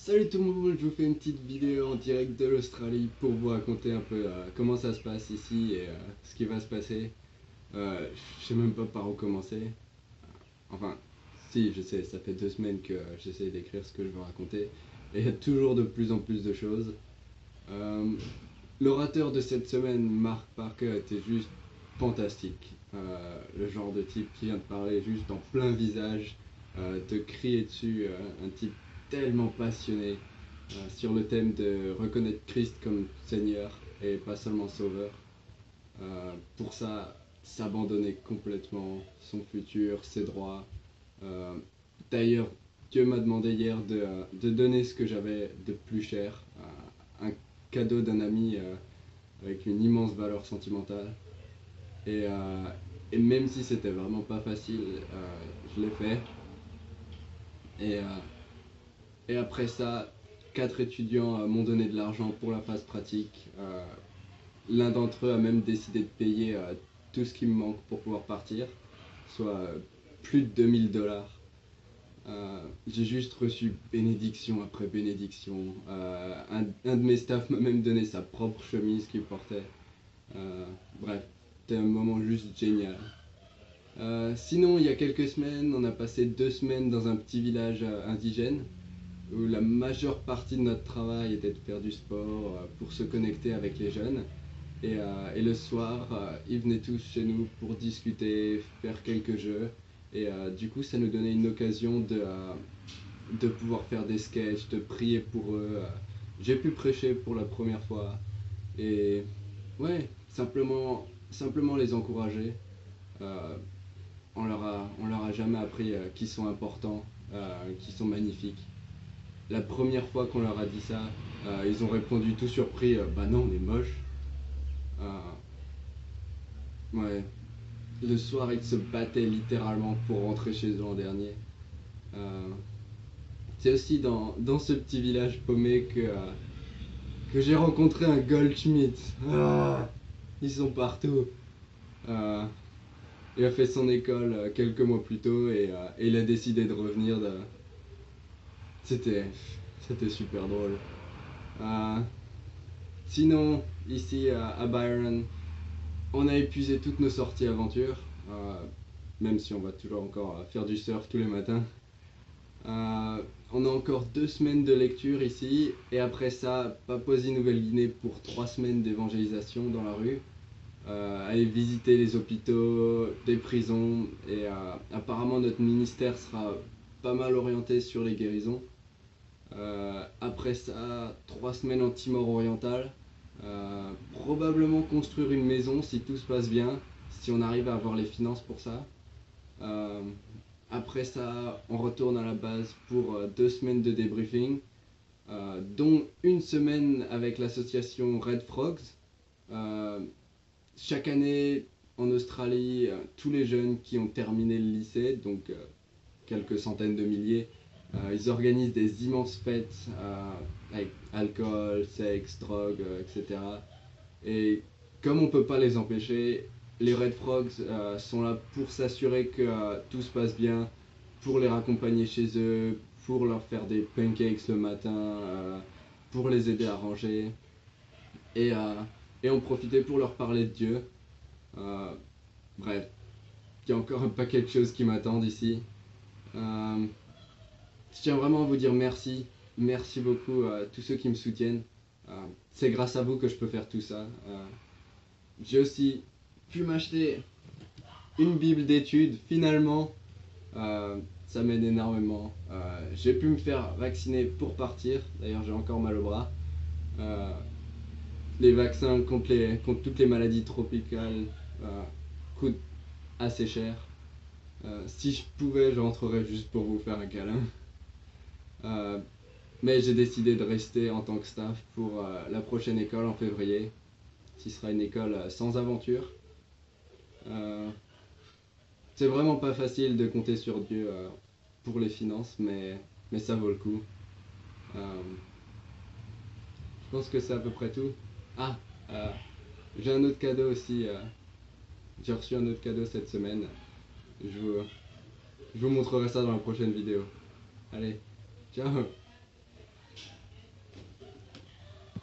Salut tout le monde, je vous fais une petite vidéo en direct de l'Australie pour vous raconter un peu comment ça se passe ici et ce qui va se passer. Je sais même pas par où commencer. Enfin, si, je sais, ça fait 2 semaines que j'essaie d'écrire ce que je veux raconter et il y a toujours de plus en plus de choses. Euh, L'orateur de cette semaine, Mark Parker, était juste fantastique. Le genre de type qui vient de parler juste en plein visage, te crier dessus, un type tellement passionné sur le thème de reconnaître Christ comme Seigneur et pas seulement Sauveur. Pour ça, s'abandonner complètement son futur, ses droits. Euh, D'ailleurs, Dieu m'a demandé hier de donner ce que j'avais de plus cher, un cadeau d'un ami avec une immense valeur sentimentale. Et, euh, et même si c'était vraiment pas facile, je l'ai fait. Et, euh, et après ça, 4 étudiants m'ont donné de l'argent pour la phase pratique. L'un d'entre eux a même décidé de payer tout ce qui me manque pour pouvoir partir, soit plus de 2000 $. J'ai juste reçu bénédiction après bénédiction. Un de mes staffs m'a même donné sa propre chemise qu'il portait. Bref, c'était un moment juste génial. Sinon, il y a quelques semaines, on a passé 2 semaines dans un petit village indigène où la majeure partie de notre travail était de faire du sport pour se connecter avec les jeunes. Et le soir, ils venaient tous chez nous pour discuter, faire quelques jeux. Et du coup, ça nous donnait une occasion de pouvoir faire des sketchs, de prier pour eux. J'ai pu prêcher pour la première fois. Et ouais, simplement les encourager. Euh, on leur a jamais appris qu'ils sont importants, qu'ils sont magnifiques. La première fois qu'on leur a dit ça, ils ont répondu tout surpris, bah non, on est moche. Euh, ouais, le soir, ils se battaient littéralement pour rentrer chez eux l'an dernier. Euh, c'est aussi dans ce petit village paumé que j'ai rencontré un Goldschmidt. Ils sont partout. Euh, il a fait son école quelques mois plus tôt et il a décidé de revenir. C'était, c'était super drôle. Euh, Sinon, ici à Byron, on a épuisé toutes nos sorties aventures, même si on va toujours encore faire du surf tous les matins. Euh, on a encore 2 semaines de lecture ici, et après ça, Papouasie-Nouvelle-Guinée pour 3 semaines d'évangélisation dans la rue. Aller visiter les hôpitaux, des prisons, et apparemment notre ministère sera pas mal orienté sur les guérisons. Après ça, 3 semaines en Timor oriental. Probablement construire une maison si tout se passe bien, si on arrive à avoir les finances pour ça. Euh, Après ça, on retourne à la base pour 2 semaines de débriefing, dont une semaine avec l'association Red Frogs. Euh, Chaque année en Australie, tous les jeunes qui ont terminé le lycée, donc quelques centaines de milliers, ils organisent des immenses fêtes avec alcool, sexe, drogue, etc. Et comme on ne peut pas les empêcher, les Red Frogs sont là pour s'assurer que tout se passe bien, pour les raccompagner chez eux, pour leur faire des pancakes le matin, pour les aider à ranger et, euh, et en profiter pour leur parler de Dieu. Euh, Bref, il y a encore un paquet de choses qui m'attendent ici. Euh, je tiens vraiment à vous dire merci. Merci beaucoup à tous ceux qui me soutiennent. C'est grâce à vous que je peux faire tout ça. J'ai aussi pu m'acheter une Bible d'études, finalement. Ça m'aide énormément. J'ai pu me faire vacciner pour partir. D'ailleurs, j'ai encore mal au bras. Euh, les vaccins contre toutes les maladies tropicales coûtent assez cher. Si je pouvais, je rentrerais juste pour vous faire un câlin. Euh, mais j'ai décidé de rester en tant que staff pour la prochaine école en février. Ce sera une école sans aventure. Euh, c'est vraiment pas facile de compter sur Dieu pour les finances, mais ça vaut le coup. Euh, je pense que c'est à peu près tout. Ah, euh, j'ai un autre cadeau aussi. J'ai reçu un autre cadeau cette semaine. Je vous, je vous montrerai ça dans la prochaine vidéo. Allez, ciao!